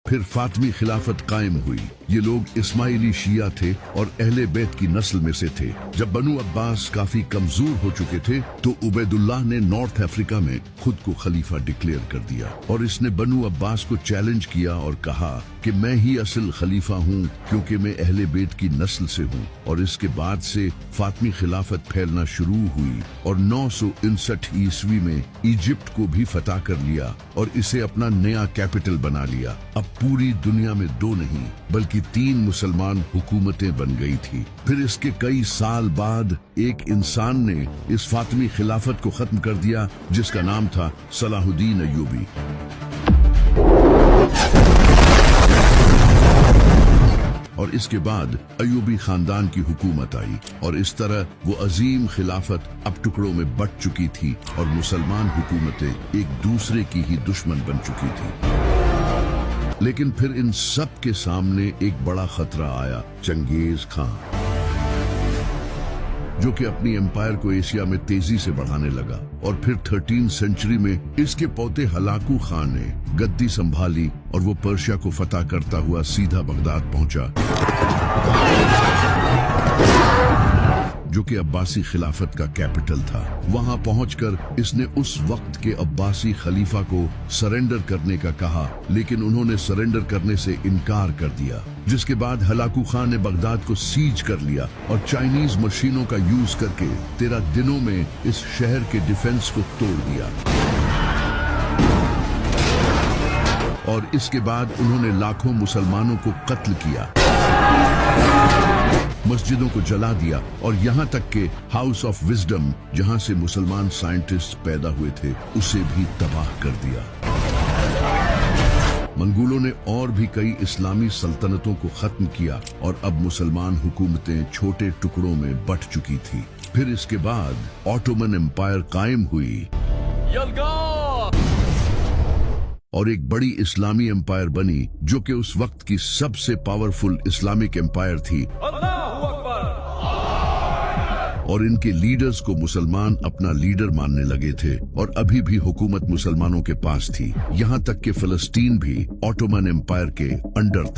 फिर फातमी खिलाफत कायम हुई। ये लोग इस्माइली शिया थे और अहले बैत की नस्ल में से थे। जब बनु अब्बास काफी कमजोर हो चुके थे तो उबैदुल्लाह ने नॉर्थ अफ्रीका में खुद को खलीफा डिक्लेयर कर दिया और इसने बनु अब्बास को चैलेंज किया और कहा कि मैं ही असल खलीफा हूँ क्योंकि मैं अहले बैत की नस्ल से हूँ। और इसके बाद से फातमी खिलाफत फैलना शुरू हुई और 959 ईस्वी में इजिप्ट को भी फतह कर लिया और इसे अपना नया कैपिटल बना लिया। अब पूरी दुनिया में 2 नहीं बल्कि 3 मुसलमान हुकूमतें बन गई थी। फिर इसके कई साल बाद एक इंसान ने इस फातमी खिलाफत को खत्म कर दिया जिसका नाम था सलाहुद्दीन अय्यूबी। और इसके बाद अयूबी खानदान की हुकूमत आई और इस तरह वो अजीम खिलाफत अब टुकड़ों में बट चुकी थी और मुसलमान हुकूमतें एक दूसरे की ही दुश्मन बन चुकी थी। लेकिन फिर इन सब के सामने एक बड़ा खतरा आया, चंगेज खां, जो कि अपनी एम्पायर को एशिया में तेजी से बढ़ाने लगा। और फिर 13वीं सेंचुरी में इसके पोते हलाकू खान ने गद्दी संभाली और वो पर्शिया को फतह करता हुआ सीधा बगदाद पहुंचा, जो कि अब्बासी खिलाफत का कैपिटल था। वहां पहुंचकर इसने उस वक्त के अब्बासी खलीफा को सरेंडर करने का कहा, लेकिन उन्होंने सरेंडर करने से इनकार कर दिया। जिसके बाद हलाकू खान ने बगदाद को सीज कर लिया और चाइनीज मशीनों का यूज करके 13 दिनों में इस शहर के डिफेंस को तोड़ दिया। और इसके बाद उन्होंने लाखों मुसलमानों को कत्ल किया, मस्जिदों को जला दिया और यहाँ तक के हाउस ऑफ विजडम, जहाँ से मुसलमान साइंटिस्ट पैदा हुए थे, उसे भी तबाह कर दिया। मंगोलों ने और भी कई इस्लामी सल्तनतों को खत्म किया और अब मुसलमान हुकूमतें छोटे टुकड़ों में बट चुकी थी। फिर इसके बाद ऑटोमन एम्पायर कायम हुई और एक बड़ी इस्लामी एम्पायर बनी जो कि उस वक्त की सबसे पावरफुल इस्लामिक एम्पायर थी। और इनके लीडर्स को मुसलमान अपना लीडर मानने लगे थे और अभी भी हुकूमत मुसलमानों के पास थी। यहाँ तक कि फिलिस्तीन भी ऑटोमन एम्पायर के अंडर था।